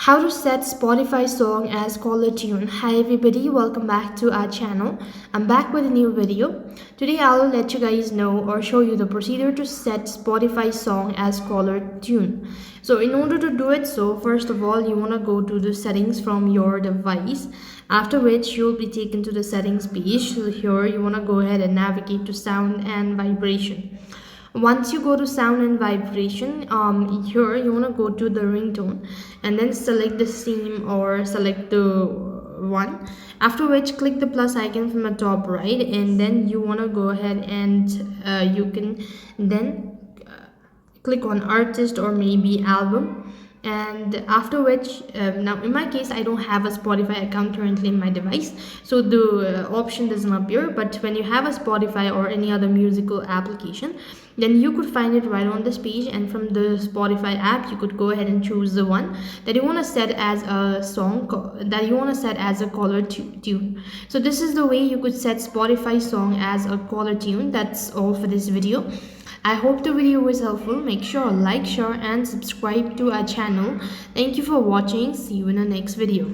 How to set Spotify song as caller tune. Hi everybody, welcome back to our channel. I'm back with a new video. Today I'll let you guys know or show you the procedure to set Spotify song as caller tune. So in order to do it, first of all you want to go to the settings from your device, after which you'll be taken to the settings page. So here you want to go ahead and navigate to sound and vibration. Once you go to sound and vibration, here you want to go to the ringtone and then select the theme or select the one, after which click the plus icon from the top right, and then you want to go ahead and you can then click on artist or maybe album, and after which now in my case I don't have a Spotify account currently in my device, so the option doesn't appear. But when you have a Spotify or any other musical application, then you could find it right on this page, and from the Spotify app you could go ahead and choose the one that you want to set as a song that you want to set as a caller tune. So this is the way you could set Spotify song as a caller tune. That's all for this video. I hope the video was helpful. Make sure to like, share and subscribe to our channel. Thank you for watching. See you in the next video.